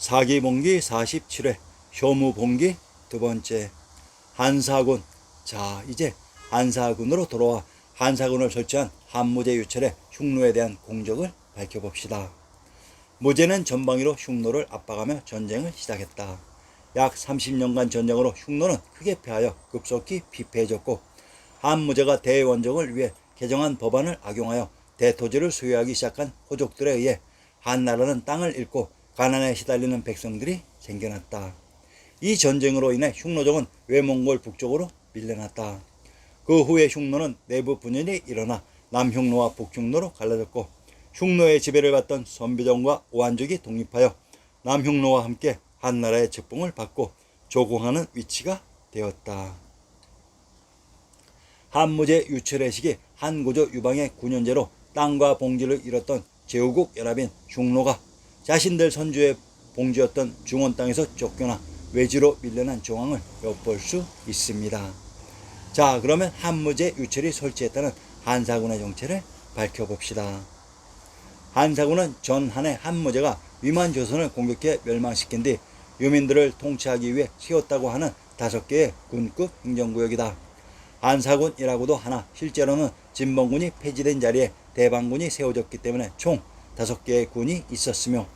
사기봉기 47회 효무봉기 두 번째 한사군. 자, 이제 한사군으로 돌아와 한사군을 설치한 한무제 유철의 흉노에 대한 공적을 밝혀봅시다. 무제는 전방위로 흉노를 압박하며 전쟁을 시작했다. 약 30년간 전쟁으로 흉노는 크게 패하여 급속히 피폐해졌고, 한무제가 대원정을 위해 개정한 법안을 악용하여 대토지를 소유하기 시작한 호족들에 의해 한나라는 땅을 잃고 가난에 시달리는 백성들이 생겨났다. 이 전쟁으로 인해 흉노정은 외몽골 북쪽으로 밀려났다. 그 후에 흉노는 내부 분열이 일어나 남흉노와 북흉노로 갈라졌고, 흉노의 지배를 받던 선비정과 오한족이 독립하여 남흉노와 함께 한나라의 책봉을 받고 조공하는 위치가 되었다. 한무제 유철의 시기 한고조 유방의 9년제로 땅과 봉지를 잃었던 제후국 연합인 흉노가 자신들 선주의 봉지였던 중원 땅에서 쫓겨나 외지로 밀려난 정황을 엿볼 수 있습니다. 자, 그러면 한무제 유철이 설치했다는 한사군의 정체를 밝혀봅시다. 한사군은 전한해 한무제가 위만 조선을 공격해 멸망시킨 뒤 유민들을 통치하기 위해 세웠다고 하는 5개의 군급 행정구역이다. 한사군이라고도 하나 실제로는 진봉군이 폐지된 자리에 대방군이 세워졌기 때문에 총 5개의 군이 있었으며,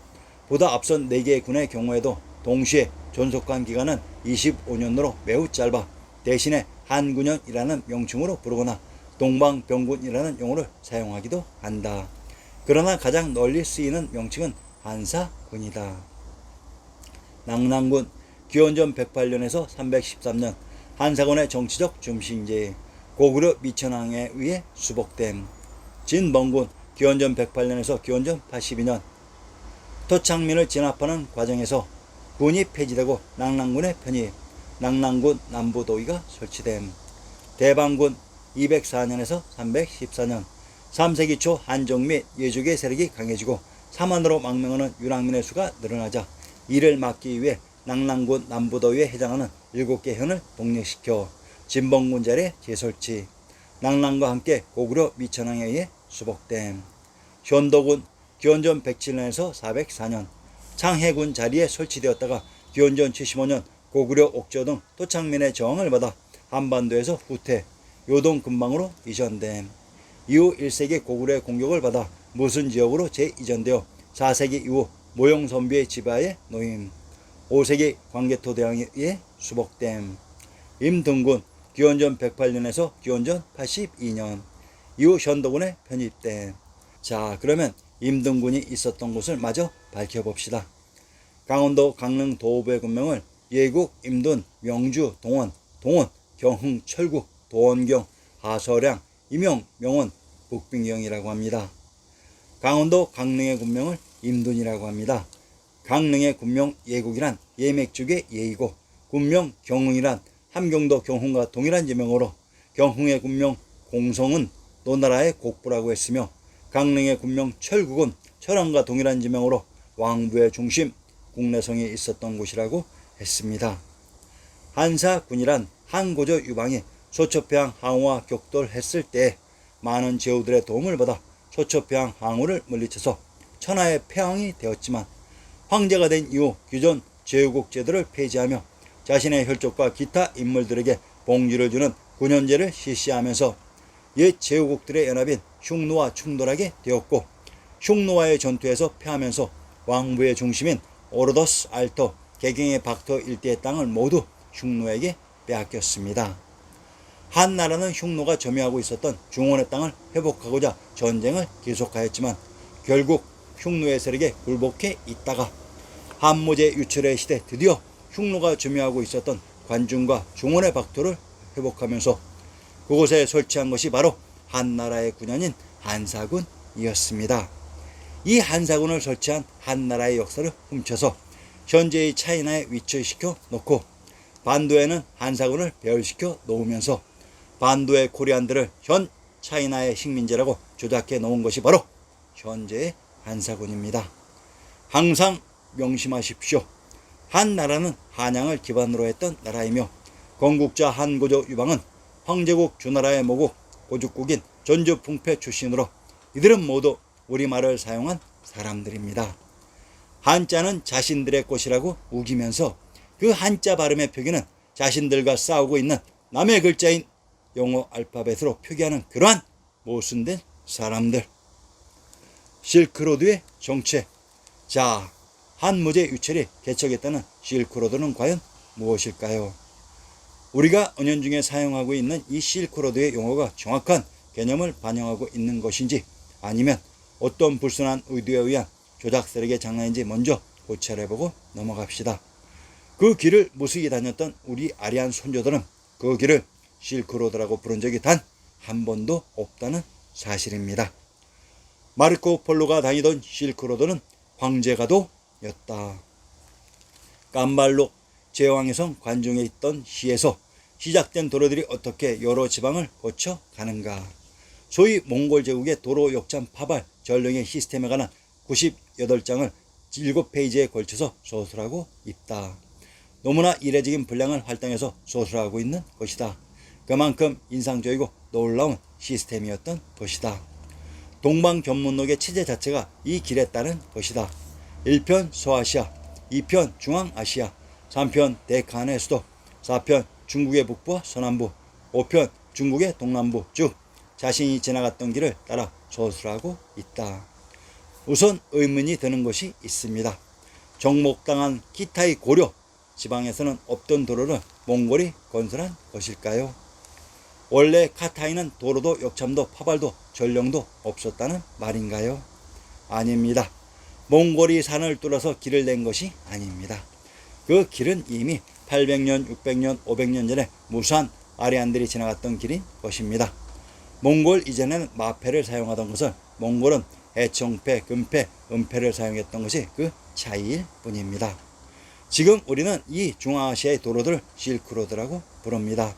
보다 앞선 4개의 군의 경우에도 동시에 존속한 기간은 25년으로 매우 짧아 대신에 한군연이라는 명칭으로 부르거나 동방병군이라는 용어를 사용하기도 한다. 그러나 가장 널리 쓰이는 명칭은 한사군이다. 낙랑군. 기원전 108년에서 313년 한사군의 정치적 중심지, 고구려 미천왕에 의해 수복됨. 진봉군. 기원전 108년에서 기원전 82년 토창민을 진압하는 과정에서 군이 폐지되고 낙랑군의 편입, 낙랑군 남부도의가 설치됨. 대방군. 204년에서 314년 3세기 초 한족 및 예족의 세력이 강해지고 삼한으로 망명하는 유랑민의 수가 늘어나자 이를 막기 위해 낙랑군 남부도의에 해당하는 7개 현을 독립시켜 진봉군 자리에 재설치, 낙랑과 함께 고구려 미천왕에 의해 수복됨. 현도군. 기원전 107년에서 404년 창해군 자리에 설치되었다가 기원전 75년 고구려 옥저 등 토창민의 저항을 받아 한반도에서 후퇴, 요동 근방으로 이전됨. 이후 1세기 고구려의 공격을 받아 무슨 지역으로 재이전되어 4세기 이후 모용선비의 지배하에 놓임. 5세기 광개토대왕에 의해 수복됨. 임등군. 기원전 108년에서 기원전 82년 이후 현도군에 편입됨. 자, 그러면 임등군이 있었던 곳을 마저 밝혀봅시다. 강원도 강릉 도읍의 군명을 예국, 임둔, 명주, 동원, 경흥, 철국, 도원경, 하서량, 임영, 명원, 북빙경이라고 합니다. 강원도 강릉의 군명을 임둔이라고 합니다. 강릉의 군명 예국이란 예맥죽의 예이고, 군명 경흥이란 함경도 경흥과 동일한 지명으로 경흥의 군명 공성은 노나라의 곡부라고 했으며, 강릉의 군명 철국은 철원과 동일한 지명으로 왕부의 중심 국내성이 있었던 곳이라고 했습니다. 한사군이란 한고조 유방이 소초평양 항우와 격돌했을 때 많은 제후들의 도움을 받아 소초평양 항우를 물리쳐서 천하의 폐왕이 되었지만, 황제가 된 이후 기존 제후국 제도를 폐지하며 자신의 혈족과 기타 인물들에게 봉지를 주는 군현제를 실시하면서 옛 제후국들의 연합인 흉노와 충돌하게 되었고, 흉노와의 전투에서 패하면서 왕부의 중심인 오르도스 알토, 개경의 박토 일대의 땅을 모두 흉노에게 빼앗겼습니다. 한나라는 흉노가 점유하고 있었던 중원의 땅을 회복하고자 전쟁을 계속하였지만 결국 흉노의 세력에 굴복해 있다가 한무제 유철의 시대 드디어 흉노가 점유하고 있었던 관중과 중원의 박토를 회복하면서 그곳에 설치한 것이 바로 한나라의 군현인 한사군이었습니다. 이 한사군을 설치한 한나라의 역사를 훔쳐서 현재의 차이나에 위치시켜 놓고 반도에는 한사군을 배열시켜 놓으면서 반도의 코리안들을 현 차이나의 식민지라고 조작해 놓은 것이 바로 현재의 한사군입니다. 항상 명심하십시오. 한나라는 한양을 기반으로 했던 나라이며, 건국자 한고조 유방은 황제국 주나라의 모국 고죽국인 전주풍패 출신으로 이들은 모두 우리말을 사용한 사람들입니다. 한자는 자신들의 것이라고 우기면서 그 한자 발음의 표기는 자신들과 싸우고 있는 남의 글자인 영어 알파벳으로 표기하는 그러한 모순된 사람들. 실크로드의 정체. 자, 한무제 유철이 개척했다는 실크로드는 과연 무엇일까요? 우리가 은연중에 사용하고 있는 이 실크로드의 용어가 정확한 개념을 반영하고 있는 것인지 아니면 어떤 불순한 의도에 의한 조작 세력의 장난인지 먼저 고찰해보고 넘어갑시다. 그 길을 무수히 다녔던 우리 아리안 손조들은 그 길을 실크로드라고 부른 적이 단 한 번도 없다는 사실입니다. 마르코 폴로가 다니던 실크로드는 황제가도였다. 깜발록 제왕의 관중에 있던 시에서 시작된 도로들이 어떻게 여러 지방을 거쳐 가는가. 소위 몽골 제국의 도로 역참 파발 전령의 시스템에 관한 98장을 7페이지에 걸쳐서 소설하고 있다. 너무나 이례적인 분량을 할당해서 소설하고 있는 것이다. 그만큼 인상적이고 놀라운 시스템이었던 것이다. 동방견문록의 체제 자체가 이 길에 따른 것이다. 1편 서아시아, 2편 중앙아시아, 3편 데칸의 수도, 4편 중국의 북부와 서남부, 5편 중국의 동남부 쭉 자신이 지나갔던 길을 따라 소설하고 있다. 우선 의문이 드는 것이 있습니다. 정복당한 기타의 고려 지방에서는 없던 도로를 몽골이 건설한 것일까요? 원래 카타이는 도로도 역참도 파발도 전령도 없었다는 말인가요? 아닙니다. 몽골이 산을 뚫어서 길을 낸 것이 아닙니다. 그 길은 이미 800년, 600년, 500년 전에 무수한 아리안들이 지나갔던 길인 것입니다. 몽골 이전에는 마패를 사용하던 것을 몽골은 해청패, 금패, 은패를 사용했던 것이 그 차이일 뿐입니다. 지금 우리는 이 중앙아시아의 도로들을 실크로드라고 부릅니다.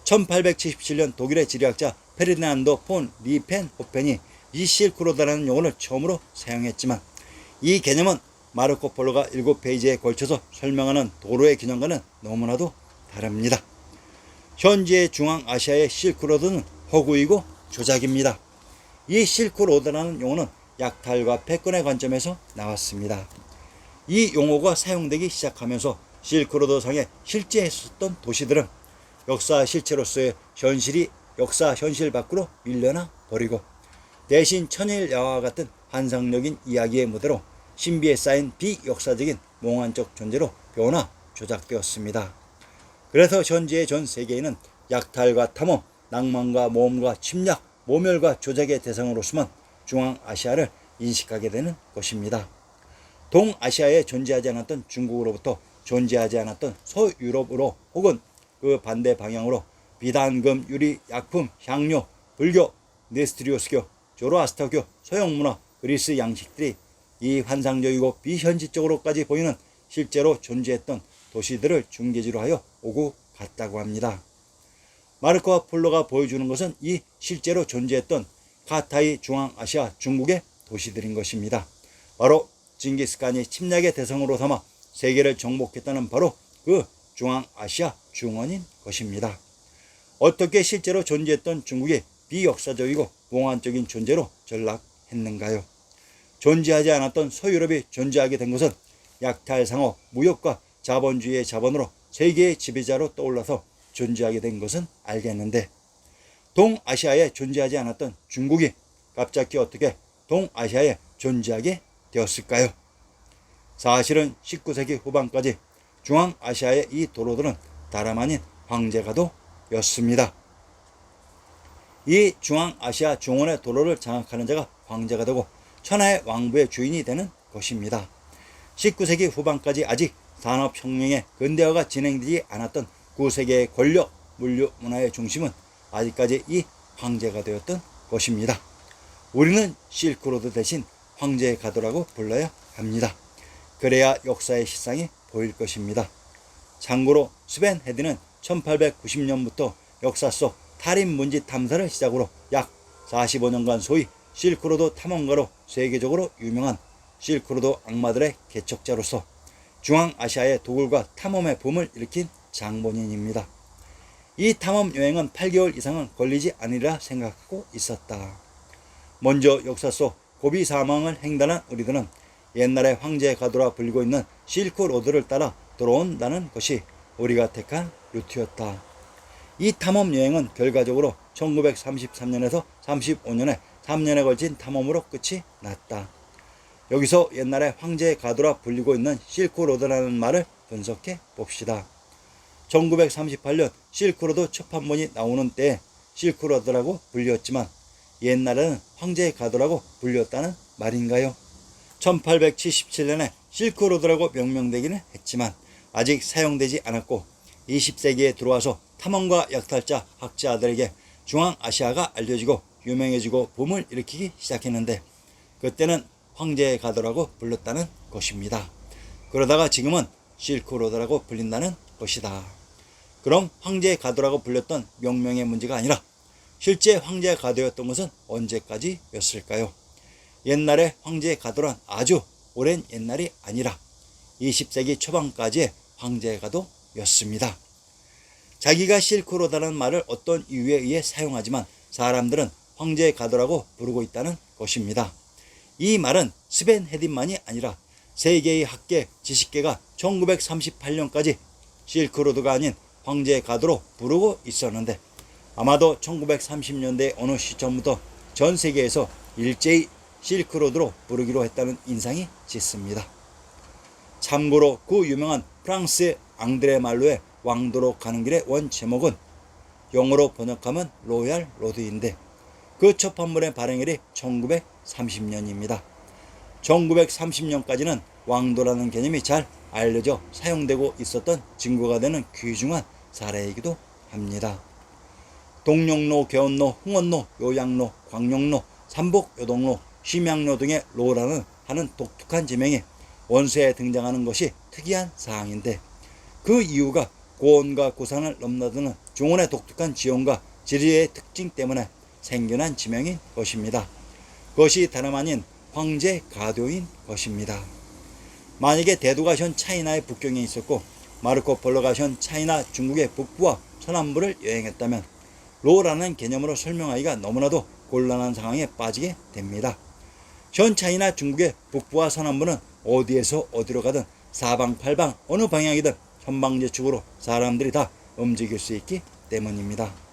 1877년 독일의 지리학자 페르디난도 폰 리펜호펜이 이 실크로드라는 용어를 처음으로 사용했지만 이 개념은 마르코 폴로가 7페이지에 걸쳐서 설명하는 도로의 개념과는 너무나도 다릅니다. 현재 중앙아시아의 실크로드는 허구이고 조작입니다. 이 실크로드라는 용어는 약탈과 패권의 관점에서 나왔습니다. 이 용어가 사용되기 시작하면서 실크로드상에 실제 있었던 도시들은 역사 실체로서의 현실이 역사 현실 밖으로 밀려나 버리고 대신 천일 야화와 같은 환상적인 이야기의 무대로 신비에 쌓인 비역사적인 몽환적 존재로 변화 조작되었습니다. 그래서 현재의 전 세계에는 약탈과 탐험, 낭만과 모험과 침략, 모멸과 조작의 대상으로서만 중앙아시아를 인식하게 되는 것입니다. 동아시아에 존재하지 않았던 중국으로부터 존재하지 않았던 서유럽으로 혹은 그 반대 방향으로 비단금, 유리, 약품, 향료, 불교, 네스트리오스교, 조로아스터교, 서양문화, 그리스 양식들이 이 환상적이고 비현실적으로까지 보이는 실제로 존재했던 도시들을 중계지로 하여 오고 갔다고 합니다. 마르코 폴로가 보여주는 것은 이 실제로 존재했던 카타이 중앙아시아 중국의 도시들인 것입니다. 바로 징기스칸이 침략의 대상으로 삼아 세계를 정복했다는 바로 그 중앙아시아 중원인 것입니다. 어떻게 실제로 존재했던 중국이 비역사적이고 몽환적인 존재로 전락했는가요? 존재하지 않았던 서유럽이 존재하게 된 것은 약탈상어, 무역과 자본주의의 자본으로 세계의 지배자로 떠올라서 존재하게 된 것은 알겠는데 동아시아에 존재하지 않았던 중국이 갑자기 어떻게 동아시아에 존재하게 되었을까요? 사실은 19세기 후반까지 중앙아시아의 이 도로들은 다름 아닌 황제가도였습니다. 이 중앙아시아 중원의 도로를 장악하는 자가 황제가 되고 천하의 왕부의 주인이 되는 것입니다. 19세기 후반까지 아직 산업혁명의 근대화가 진행되지 않았던 9세기의 권력, 물류, 문화의 중심은 아직까지 이 황제가 되었던 것입니다. 우리는 실크로드 대신 황제가도라고 불러야 합니다. 그래야 역사의 실상이 보일 것입니다. 참고로 스벤 헤드는 1890년부터 역사 속 탈인문지 탐사를 시작으로 약 45년간 소위 실크로드 탐험가로 세계적으로 유명한 실크로드 악마들의 개척자로서 중앙아시아의 도굴과 탐험의 붐을 일으킨 장본인입니다. 이 탐험 여행은 8개월 이상은 걸리지 않으리라 생각하고 있었다. 먼저 역사 속 고비 사망을 횡단한 우리들은 옛날에 황제의 가도라 불리고 있는 실크로드를 따라 들어온다는 것이 우리가 택한 루트였다. 이 탐험 여행은 결과적으로 1933년에서 35년에 3년에 걸친 탐험으로 끝이 났다. 여기서 옛날에 황제의 가도라 불리고 있는 실크로드라는 말을 분석해 봅시다. 1938년 실크로드 첫 판본이 나오는 때에 실크로드라고 불렸지만 옛날에는 황제의 가도라고 불렸다는 말인가요? 1877년에 실크로드라고 명명되기는 했지만 아직 사용되지 않았고 20세기에 들어와서 탐험가 약탈자 학자들에게 중앙아시아가 알려지고 유명해지고 붐을 일으키기 시작했는데 그때는 황제의 가도라고 불렀다는 것입니다. 그러다가 지금은 실크로드라고 불린다는 것이다. 그럼 황제의 가도라고 불렸던 명명의 문제가 아니라 실제 황제의 가도였던 것은 언제까지였을까요? 옛날에 황제의 가도란 아주 오랜 옛날이 아니라 20세기 초반까지의 황제의 가도였습니다. 자기가 실크로드라는 말을 어떤 이유에 의해 사용하지만 사람들은 황제의 가도라고 부르고 있다는 것입니다. 이 말은 스벤 헤딘만이 아니라 세계의 학계, 지식계가 1938년까지 실크로드가 아닌 황제의 가도로 부르고 있었는데 아마도 1930년대 어느 시점부터 전 세계에서 일제히 실크로드로 부르기로 했다는 인상이 짙습니다. 참고로 그 유명한 프랑스의 앙드레 말로의 왕도로 가는 길의 원 제목은 영어로 번역하면 로얄 로드인데 그 첫 판본의 발행일이 1930년입니다. 1930년까지는 왕도라는 개념이 잘 알려져 사용되고 있었던 증거가 되는 귀중한 사례이기도 합니다. 동령로, 개원로, 흥원로, 요양로, 광룡로, 삼복요동로, 심양로 등의 로라는 하는 독특한 지명이 원서에 등장하는 것이 특이한 사항인데 그 이유가 고원과 고산을 넘나드는 중원의 독특한 지형과 지리의 특징 때문에 생겨난 지명인 것입니다. 그것이 다름 아닌 황제 가도인 것입니다. 만약에 대두가 현 차이나의 북경에 있었고 마르코 폴로가 현 차이나 중국의 북부와 서남부를 여행했다면 로라는 개념으로 설명하기가 너무나도 곤란한 상황에 빠지게 됩니다. 현 차이나 중국의 북부와 서남부는 어디에서 어디로 가든 사방팔방 어느 방향이든 현방제축으로 사람들이 다 움직일 수 있기 때문입니다.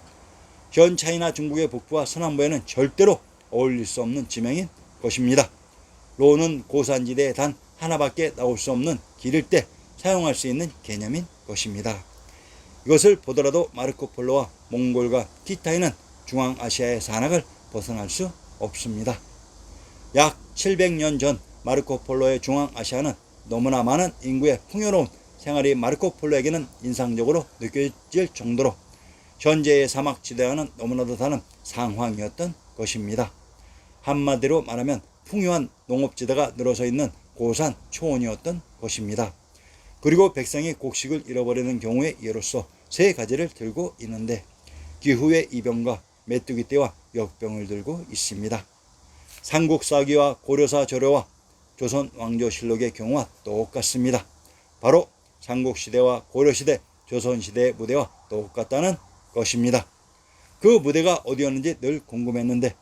현 차이나 중국의 북부와 서남부에는 절대로 어울릴 수 없는 지명인 것입니다. 로는 고산지대에 단 하나밖에 나올 수 없는 길일 때 사용할 수 있는 개념인 것입니다. 이것을 보더라도 마르코 폴로와 몽골과 키타이는 중앙아시아의 산악을 벗어날 수 없습니다. 약 700년 전 마르코 폴로의 중앙아시아는 너무나 많은 인구의 풍요로운 생활이 마르코 폴로에게는 인상적으로 느껴질 정도로 현재의 사막지대와는 너무나도 다른 상황이었던 것입니다. 한마디로 말하면 풍요한 농업지대가 늘어서 있는 고산 초원이었던 것입니다. 그리고 백성이 곡식을 잃어버리는 경우의 예로서 세 가지를 들고 있는데 기후의 이변과 메뚜기 떼와 역병을 들고 있습니다. 삼국사기와 고려사 조료와 조선 왕조실록의 경우와 똑같습니다. 바로 삼국시대와 고려시대, 조선시대의 무대와 똑같다는 것입니다. 그 무대가 어디였는지 늘 궁금했는데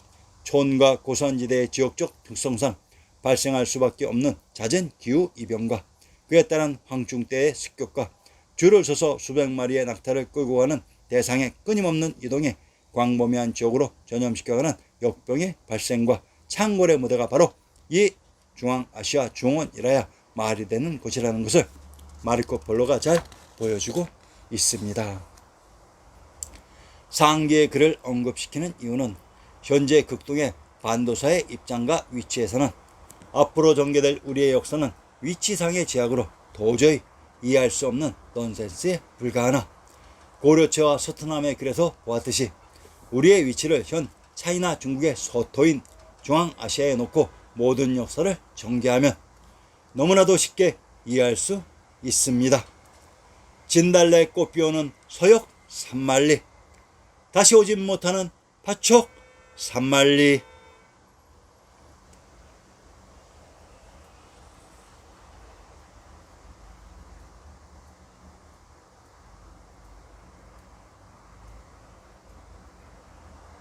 촌과 고산지대의 지역적 특성상 발생할 수밖에 없는 잦은 기후 이변과 그에 따른 황충때의 습격과 줄을 서서 수백 마리의 낙타를 끌고 가는 대상의 끊임없는 이동에 광범위한 지역으로 전염시켜가는 역병의 발생과 창궐의 무대가 바로 이 중앙아시아 중원이라야 말이 되는 곳이라는 것을 마르코 폴로가 잘 보여주고 있습니다. 상기의 글을 언급시키는 이유는 현재 극동의 반도사의 입장과 위치에서는 앞으로 전개될 우리의 역사는 위치상의 제약으로 도저히 이해할 수 없는 넌센스에 불과하나 고려체와 서트남의 글에서 보았듯이 우리의 위치를 현 차이나 중국의 서토인 중앙아시아에 놓고 모든 역사를 전개하면 너무나도 쉽게 이해할 수 있습니다. 진달래 꽃 피우는 서역 산만리, 다시 오진 못하는 파촉 산만리.